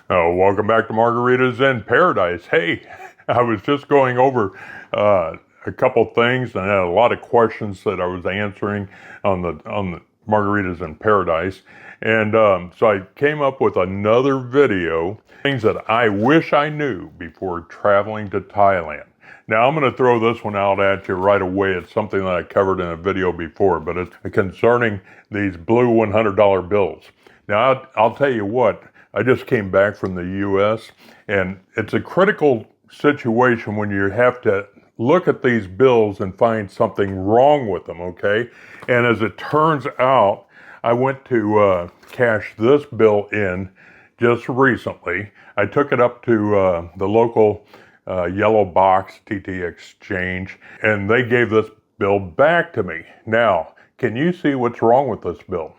Welcome back to Margaritas in Paradise. Hey, I was just going over a couple things and I had a lot of questions that I was answering on the Margaritas in Paradise. And so I came up with another video, things that I wish I knew before traveling to Thailand. Now I'm going to throw this one out at you right away. It's something that I covered in a video before, but it's concerning these blue $100 bills. Now I'll tell you what, I just came back from the U.S. and it's a critical situation when you have to look at these bills and find something wrong with them, okay? And as it turns out, I went to cash this bill in just recently. I took it up to the local yellow box TT exchange, and they gave this bill back to me. Now, can you see what's wrong with this bill?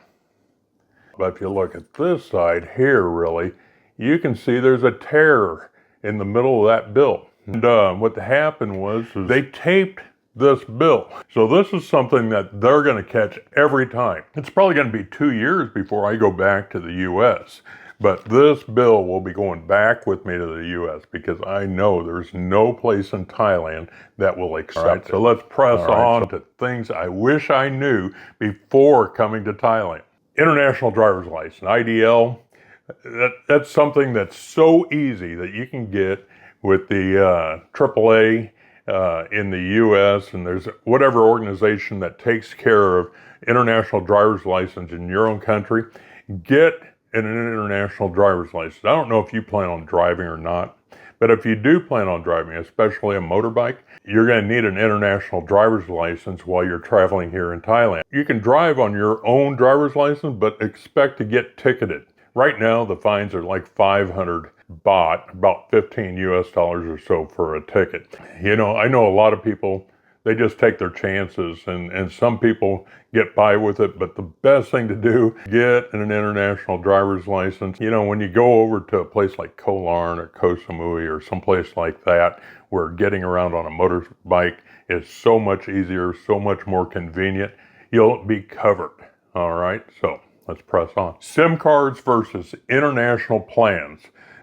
But if you look at this side here, really, you can see there's a tear in the middle of that bill. And what happened was they taped this bill. So this is something that they're going to catch every time. It's probably going to be 2 years before I go back to the U.S. But this bill will be going back with me to the U.S. because I know there's no place in Thailand that will accept it. So let's press on to things I wish I knew before coming to Thailand. International driver's license, IDL, that's something that's so easy that you can get with the AAA in the U.S. and there's whatever organization that takes care of international driver's license in your own country. Get an international driver's license. I don't know if you plan on driving or not, but if you do plan on driving, especially a motorbike, you're going to need an international driver's license while you're traveling here in Thailand. You can drive on your own driver's license, but expect to get ticketed. Right now, the fines are like 500 baht, about 15 US dollars or so for a ticket. You know, I know a lot of people, they just take their chances and some people get by with it, but the best thing to do, get an international driver's license. You know, when you go over to a place like Koh Larn or Koh Samui or someplace like that, where getting around on a motorbike is so much easier, so much more convenient, you'll be covered. All right, so let's press on. SIM cards versus international plans.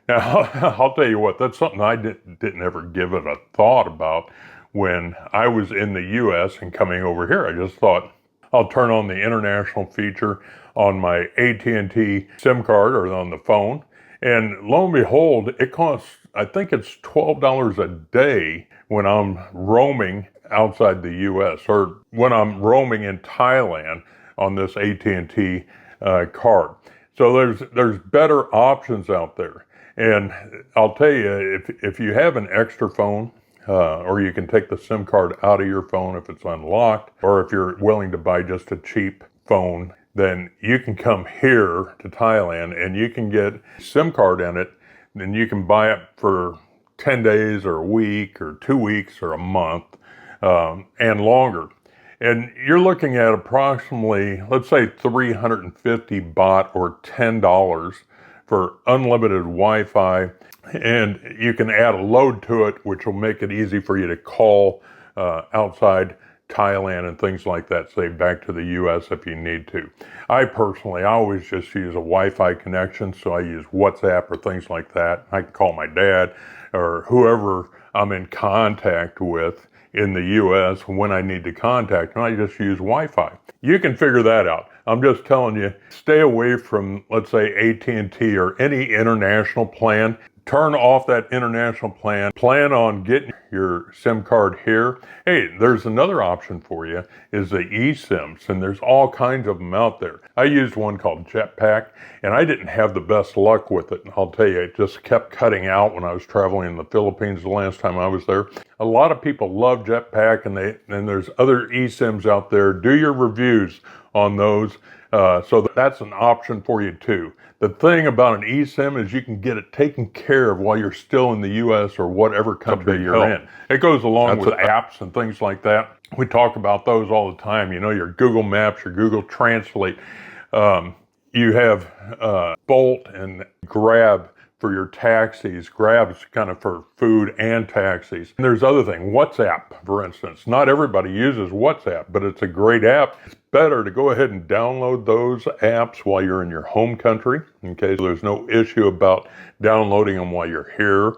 Now, I'll tell you what, that's something I didn't ever give it a thought about when I was in the U.S. and coming over here. I just thought, I'll turn on the international feature on my AT&T SIM card or on the phone. And lo and behold, it costs, I think it's $12 a day when I'm roaming outside the U.S. or when I'm roaming in Thailand on this AT&T card. So there's better options out there. And I'll tell you, if you have an extra phone, or you can take the SIM card out of your phone if it's unlocked, or if you're willing to buy just a cheap phone, then you can come here to Thailand and you can get a SIM card in it, and you can buy it for 10 days or a week or 2 weeks or a month, and longer. And you're looking at approximately, let's say 350 baht or $10 for unlimited Wi-Fi. And you can add a load to it, which will make it easy for you to call outside Thailand and things like that, say back to the U.S. if you need to. I always just use a Wi-Fi connection, so I use WhatsApp or things like that. I can call my dad or whoever I'm in contact with in the U.S. when I need to contact, and I just use Wi-Fi. You can figure that out. I'm just telling you, stay away from, let's say, AT&T or any international plan. Turn off that international plan. Plan on getting your SIM card here. Hey, there's another option for you, is the eSIMs, and there's all kinds of them out there. I used one called Jetpack, and I didn't have the best luck with it. And I'll tell you, it just kept cutting out when I was traveling in the Philippines the last time I was there. A lot of people love Jetpack, and there's other eSIMs out there. Do your reviews on those. So that's an option for you too. The thing about an eSIM is you can get it taken care of while you're still in the U.S. or whatever country you're in. It goes along with apps and things like that. We talk about those all the time. You know, your Google Maps, your Google Translate. You have Bolt and Grab for your taxis, Grab's kind of for food and taxis. And there's other things, WhatsApp, for instance. Not everybody uses WhatsApp, but it's a great app. It's better to go ahead and download those apps while you're in your home country. Okay, so there's no issue about downloading them while you're here.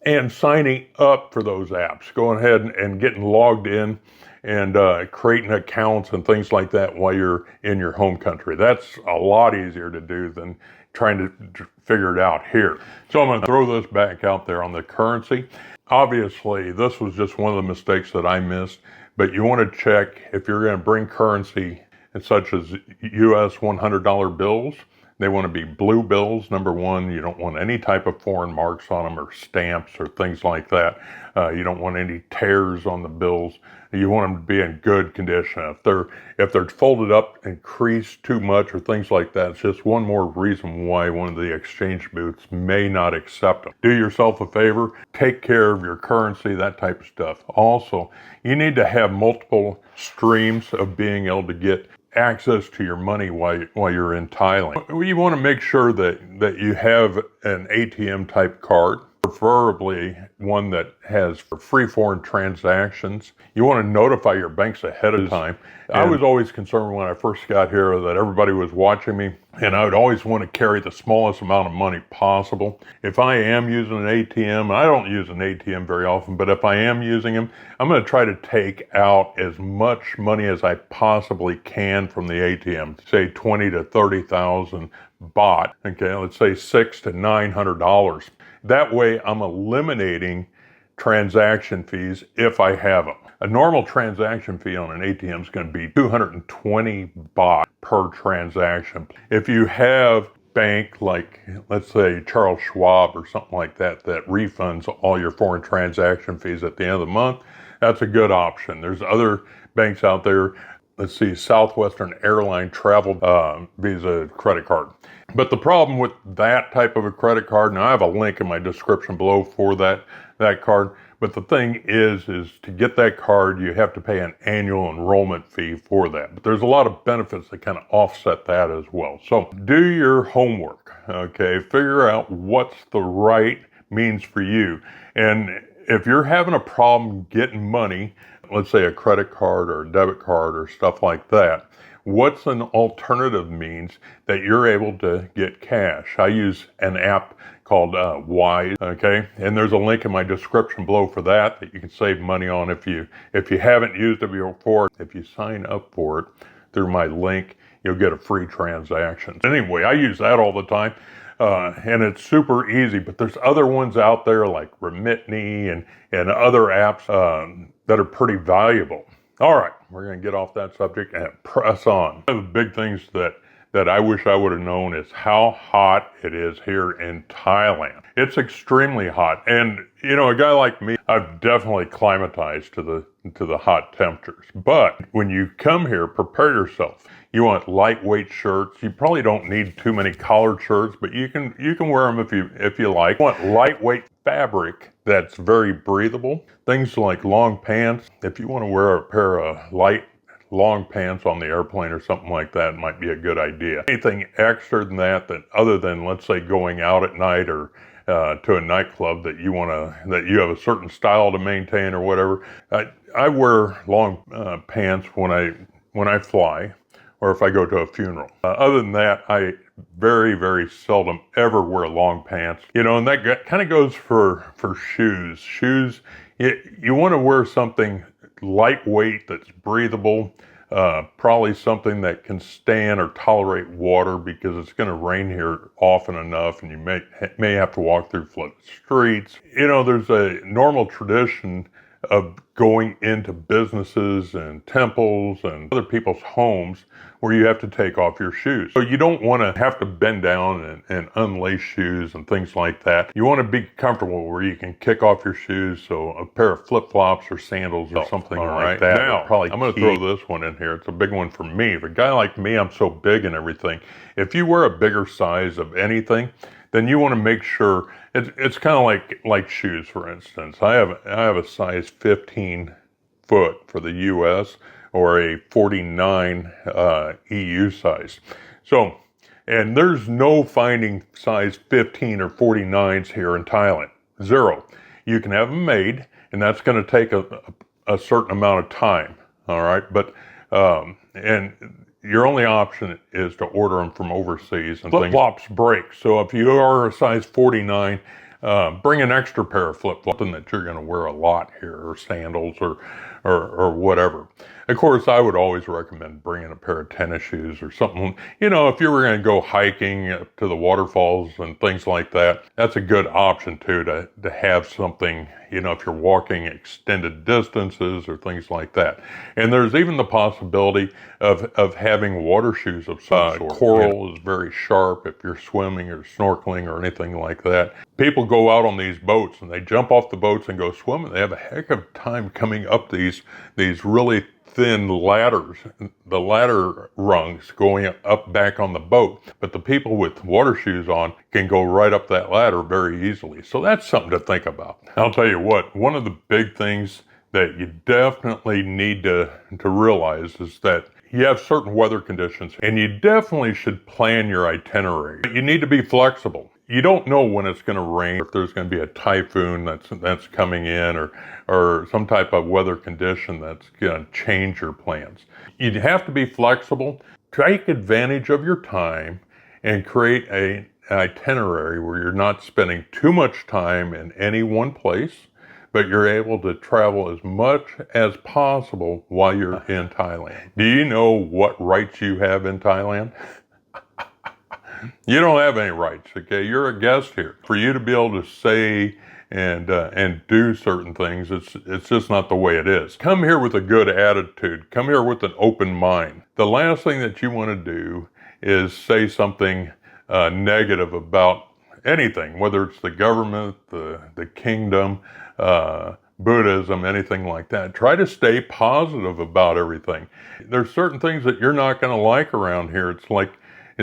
And signing up for those apps, going ahead and getting logged in and creating accounts and things like that while you're in your home country. That's a lot easier to do than trying to figure it out here. So I'm going to throw this back out there on the currency. Obviously, this was just one of the mistakes that I missed, but you want to check if you're going to bring currency such as US $100 bills. They want to be blue bills, number one. You don't want any type of foreign marks on them or stamps or things like that. You don't want any tears on the bills. You want them to be in good condition. If they're folded up and creased too much or things like that, it's just one more reason why one of the exchange booths may not accept them. Do yourself a favor, take care of your currency, that type of stuff. Also, you need to have multiple streams of being able to get access to your money while you're in Thailand. You want to make sure that you have an ATM type card, preferably one that has free foreign transactions. You want to notify your banks ahead of time. I was always concerned when I first got here that everybody was watching me, and I would always want to carry the smallest amount of money possible. If I am using an ATM, I don't use an ATM very often, but if I am using them, I'm going to try to take out as much money as I possibly can from the ATM, say 20 to 30,000 baht. Okay, let's say $600 to $900. That way I'm eliminating transaction fees if I have them. A normal transaction fee on an ATM is going to be 220 baht per transaction. If you have bank like, let's say Charles Schwab or something like that, that refunds all your foreign transaction fees at the end of the month, that's a good option. There's other banks out there. Let's see, Southwestern Airline Travel Visa credit card. But the problem with that type of a credit card, now I have a link in my description below for that card, but the thing is to get that card, you have to pay an annual enrollment fee for that. But there's a lot of benefits that kind of offset that as well. So do your homework, okay? Figure out what's the right means for you. And if you're having a problem getting money, let's say a credit card or a debit card or stuff like that, what's an alternative means that you're able to get cash? I use an app called Wise, okay? And there's a link in my description below for that you can save money on if you haven't used it before. If you sign up for it through my link, you'll get a free transaction. Anyway, I use that all the time. And it's super easy, but there's other ones out there like Remitney and other apps that are pretty valuable. All right, we're going to get off that subject and press on. One of the big things that I wish I would have known is how hot it is here in Thailand. It's extremely hot. And, you know, a guy like me, I've definitely climatized to the hot temperatures. But when you come here, prepare yourself. You want lightweight shirts. You probably don't need too many collared shirts, but you can wear them if you like. You want lightweight fabric that's very breathable. Things like long pants. If you want to wear a pair of light long pants on the airplane or something like that, might be a good idea. Anything extra than that other than, let's say, going out at night or to a nightclub that you have a certain style to maintain or whatever. I wear long pants when I fly, or if I go to a funeral. Other than that, I very, very seldom ever wear long pants. You know, and that kind of goes for shoes. Shoes, you want to wear something lightweight that's breathable, probably something that can stand or tolerate water because it's going to rain here often enough and you may have to walk through flooded streets. You know, there's a normal tradition of going into businesses and temples and other people's homes where you have to take off your shoes. So you don't want to have to bend down and unlace shoes and things like that. You want to be comfortable where you can kick off your shoes, so a pair of flip-flops or sandals or something like that. Now, I'm going to throw this one in here. It's a big one for me. If a guy like me, I'm so big and everything. If you wear a bigger size of anything, then you want to make sure it's kind of like shoes, for instance. I have a size 15 foot for the U.S. or a 49 EU size. So And there's no finding size 15 or 49s here in Thailand. Zero. You can have them made, and that's going to take a certain amount of time. All right. But, and your only option is to order them from overseas, and flip-flops break. So if you are a size 49, bring an extra pair of flip-flops that you're going to wear a lot here, or sandals, or whatever. Of course, I would always recommend bringing a pair of tennis shoes or something. You know, if you were going to go hiking to the waterfalls and things like that, that's a good option too, to have something, you know, if you're walking extended distances or things like that. And there's even the possibility of having water shoes of some sort. Coral is very sharp if you're swimming or snorkeling or anything like that. People go out on these boats and they jump off the boats and go swimming. They have a heck of time coming up these really thin ladders, the ladder rungs going up back on the boat. But the people with water shoes on can go right up that ladder very easily. So that's something to think about. I'll tell you what, one of the big things that you definitely need to realize is that you have certain weather conditions, and you definitely should plan your itinerary. You need to be flexible. You don't know when it's going to rain, if there's going to be a typhoon that's coming in, or some type of weather condition that's going to change your plans. You have to be flexible, take advantage of your time, and create an itinerary where you're not spending too much time in any one place, but you're able to travel as much as possible while you're in Thailand. Do you know what rights you have in Thailand? You don't have any rights, okay? You're a guest here. For you to be able to say and do certain things, it's just not the way it is. Come here with a good attitude. Come here with an open mind. The last thing that you want to do is say something negative about anything, whether it's the government, the kingdom, Buddhism, anything like that. Try to stay positive about everything. There's certain things that you're not going to like around here. It's like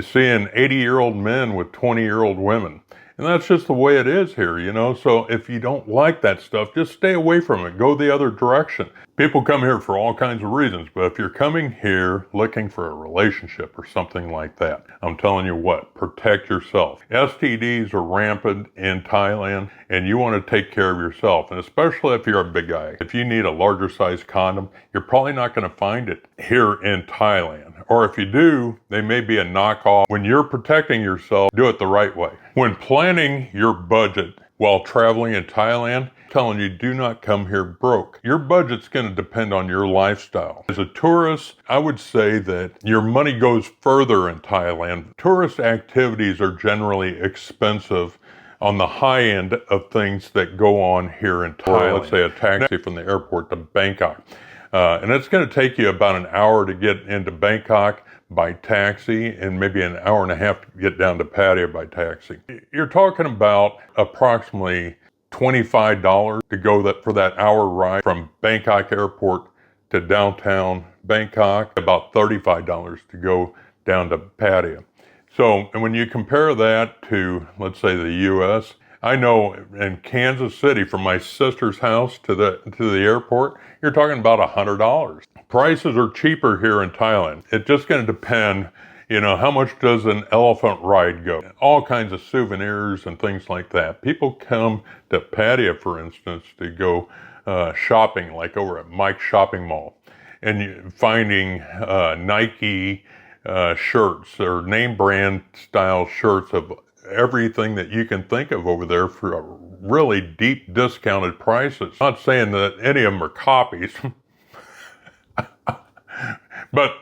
seeing 80-year-old men with 20-year-old women. And that's just the way it is here, you know? So if you don't like that stuff, just stay away from it. Go the other direction. People come here for all kinds of reasons, but if you're coming here looking for a relationship or something like that, I'm telling you what, protect yourself. STDs are rampant in Thailand, and you want to take care of yourself, and especially if you're a big guy. If you need a larger size condom, you're probably not going to find it here in Thailand. Or if you do, they may be a knockoff. When you're protecting yourself, do it the right way. When planning your budget while traveling in Thailand, I'm telling you, do not come here broke. Your budget's going to depend on your lifestyle. As a tourist, I would say that your money goes further in Thailand. Tourist activities are generally expensive on the high end of things that go on here in Thailand. Let's say a taxi from the airport to Bangkok. And it's going to take you about an hour to get into Bangkok by taxi, and maybe an hour and a half to get down to Pattaya by taxi. You're talking about approximately $25 to go for that hour ride from Bangkok airport to downtown Bangkok, about $35 to go down to Pattaya. So, and when you compare that to, let's say, the U.S., I know in Kansas City, from my sister's house to the airport, you're talking about $100. Prices are cheaper here in Thailand. It's just going to depend, you know, how much does an elephant ride go? All kinds of souvenirs and things like that. People come to Pattaya, for instance, to go shopping, like over at Mike's Shopping Mall, and finding Nike shirts or name brand style shirts of everything that you can think of over there for really deep discounted prices. Not saying that any of them are copies, but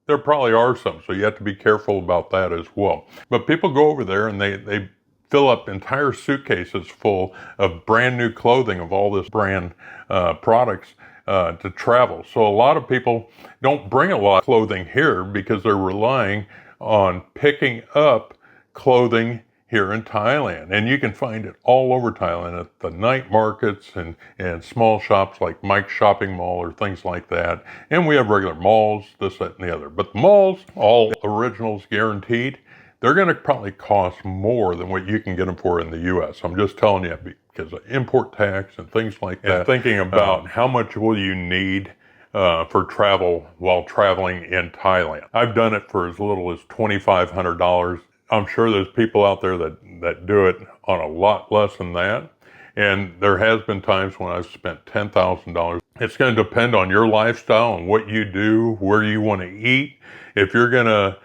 there probably are some, so you have to be careful about that as well. But people go over there and they fill up entire suitcases full of brand new clothing of all this brand products to travel. So a lot of people don't bring a lot of clothing here because they're relying on picking up clothing here in Thailand. And you can find it all over Thailand at the night markets and small shops like Mike's Shopping Mall or things like that. And we have regular malls, this, that, and the other. But the malls, all originals guaranteed, they're going to probably cost more than what you can get them for in the U.S. I'm just telling you because of import tax and things like that. And thinking about how much will you need for travel while traveling in Thailand. I've done it for as little as $2,500. I'm sure there's people out there that do it on a lot less than that. And there has been times when I've spent $10,000. It's going to depend on your lifestyle and what you do, where you want to eat. If you're gonna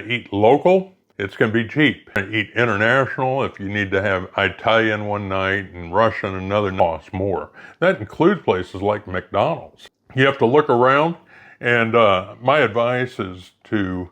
eat local, it's going to be cheap. Eat international, if you need to have Italian one night and Russian another, costs more. That includes places like McDonald's. You have to look around, and my advice is to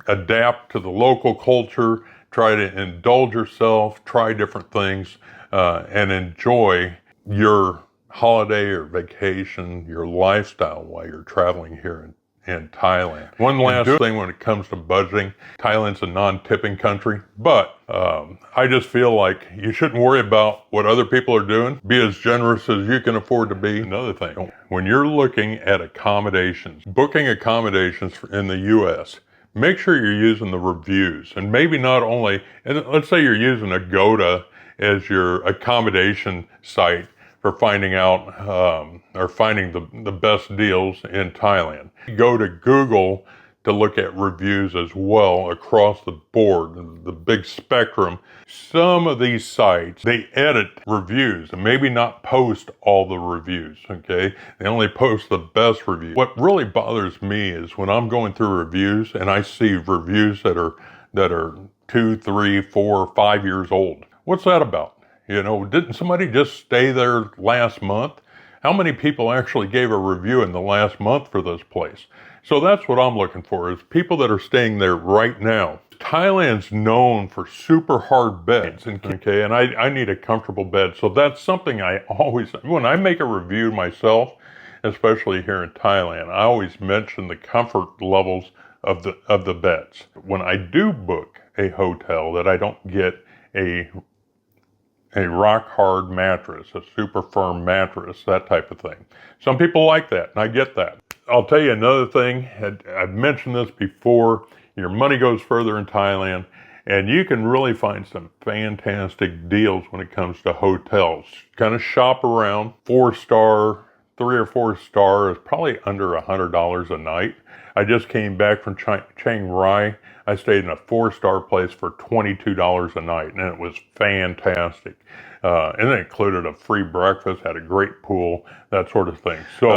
adapt to the local culture, try to indulge yourself, try different things, and enjoy your holiday or vacation, your lifestyle while you're traveling here in Thailand. One last thing when it comes to budgeting, Thailand's a non-tipping country, but I just feel like you shouldn't worry about what other people are doing. Be as generous as you can afford to be. Another thing, when you're looking at accommodations, booking accommodations in the U.S., make sure you're using the reviews, and maybe not only, and let's say you're using Agoda as your accommodation site for finding out or finding the best deals in Thailand. Go to Google to look at reviews as well across the board, the big spectrum. Some of these sites, they edit reviews and maybe not post all the reviews, okay? They only post the best reviews. What really bothers me is when I'm going through reviews and I see reviews that are 2, 3, 4, 5 years old. What's that about? You know, didn't somebody just stay there last month? How many people actually gave a review in the last month for this place? So that's what I'm looking for, is people that are staying there right now. Thailand's known for super hard beds, okay, and I need a comfortable bed. So that's something I always, when I make a review myself, especially here in Thailand, I always mention the comfort levels of the beds. When I do book a hotel, that I don't get a rock hard mattress, a super firm mattress, that type of thing. Some people like that, and I get that. I'll tell you another thing, I've mentioned this before, your money goes further in Thailand, and you can really find some fantastic deals when it comes to hotels. Kind of shop around. 4-star, 3 or 4 star is probably under $100 a night. I just came back from Chiang Rai. I stayed in a 4-star place for $22 a night, and it was fantastic. And it included a free breakfast, had a great pool, that sort of thing. So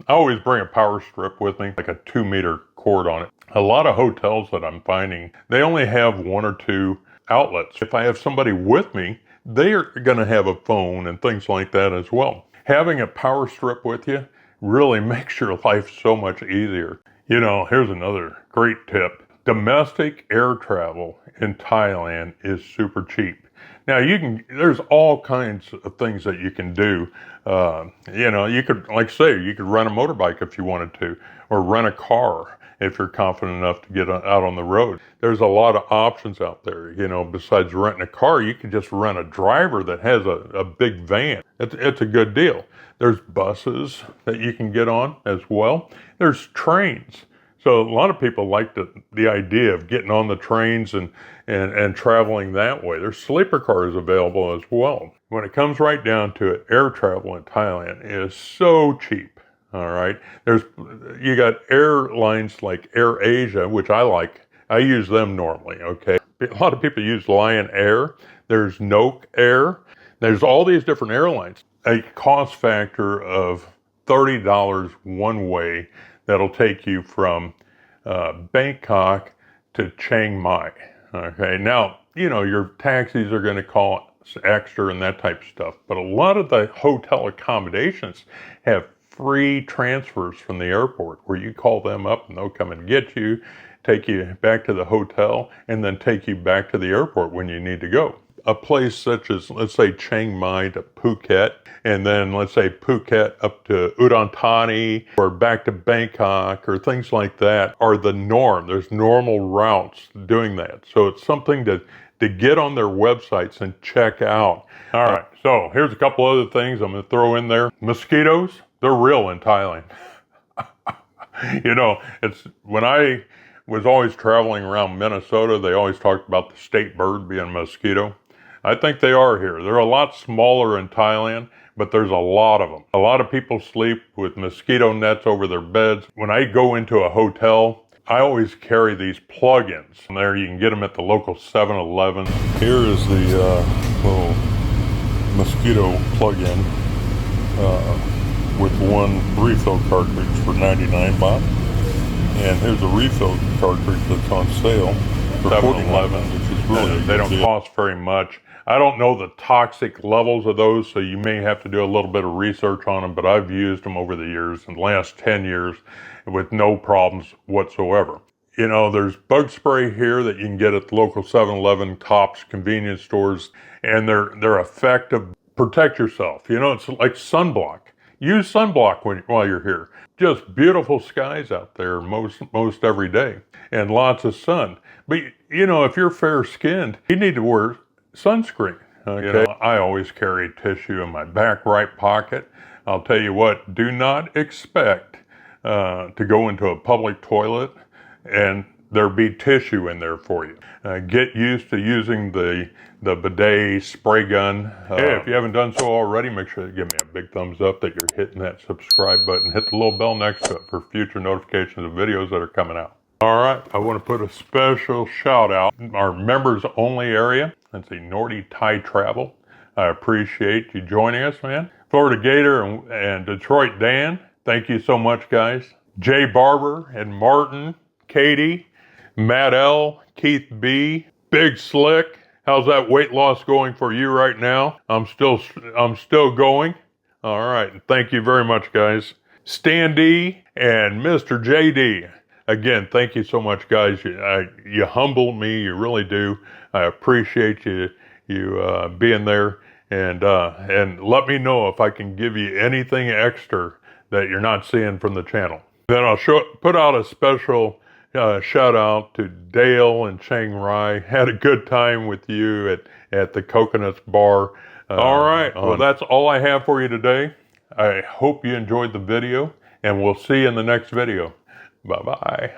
I always bring a power strip with me, like a 2-meter cord on it. A lot of hotels that I'm finding, they only have 1 or 2 outlets. If I have somebody with me, they are going to have a phone and things like that as well. Having a power strip with you really makes your life so much easier. You know, here's another great tip. Domestic air travel in Thailand is super cheap. Now there's all kinds of things that you can do. You know, you could, like say, you could rent a motorbike if you wanted to, or rent a car if you're confident enough to get out on the road. There's a lot of options out there. You know, besides renting a car, you can just rent a driver that has a big van. It's a good deal. There's buses that you can get on as well. There's trains. So a lot of people like the idea of getting on the trains and traveling that way. There's sleeper cars available as well. When it comes right down to it, air travel in Thailand is so cheap. All right. You got airlines like Air Asia, which I like. I use them normally. Okay. A lot of people use Lion Air. There's Noke Air. There's all these different airlines. A cost factor of $30 one way that'll take you from Bangkok to Chiang Mai. Okay, now, you know, your taxis are going to cost extra and that type of stuff, but a lot of the hotel accommodations have free transfers from the airport where you call them up and they'll come and get you, take you back to the hotel, and then take you back to the airport when you need to go. A place such as, let's say, Chiang Mai to Phuket, and then let's say Phuket up to Udon Thani or back to Bangkok or things like that are the norm. There's normal routes doing that. So it's something to get on their websites and check out. All right, so here's a couple other things I'm going to throw in there. Mosquitoes, they're real in Thailand. You know, it's when I was always traveling around Minnesota, they always talked about the state bird being a mosquito. I think they are here. They're a lot smaller in Thailand, but there's a lot of them. A lot of people sleep with mosquito nets over their beds. When I go into a hotel, I always carry these plug-ins. There you can get them at the local 7-Eleven. Here is the little mosquito plug-in with one refill cartridge for 99 baht. And here's a refill cartridge that's on sale for 7-Eleven, which is really they don't cost very much. I don't know the toxic levels of those, so you may have to do a little bit of research on them, but I've used them over the years, in the last 10 years, with no problems whatsoever. You know, there's bug spray here that you can get at the local 7-Eleven, Tops, convenience stores, and they're effective. Protect yourself. You know, it's like sunblock. Use sunblock while you're here. Just beautiful skies out there most every day, and lots of sun. But, you know, if you're fair-skinned, you need to wear sunscreen. Okay? You know, I always carry tissue in my back right pocket. I'll tell you what, do not expect to go into a public toilet and there be tissue in there for you. Get used to using the bidet spray gun. Hey, if you haven't done so already, make sure to give me a big thumbs up, that you're hitting that subscribe button. Hit the little bell next to it for future notifications of videos that are coming out. All right, I want to put a special shout out our members only area. That's the Nordy Thai Travel. I appreciate you joining us, man. Florida Gator and Detroit Dan, thank you so much, guys. Jay Barber and Martin, Katie, Matt L, Keith B, Big Slick. How's that weight loss going for you right now? I'm still going. All right, thank you very much, guys. Stan D and Mr. JD. Again, thank you so much, guys. You humble me, you really do. I appreciate you being there, and let me know if I can give you anything extra that you're not seeing from the channel. Then I'll put out a special shout out to Dale and Chiang Rai. Had a good time with you at the Coconuts Bar. All right, well, that's all I have for you today. I hope you enjoyed the video, and we'll see you in the next video. Bye-bye.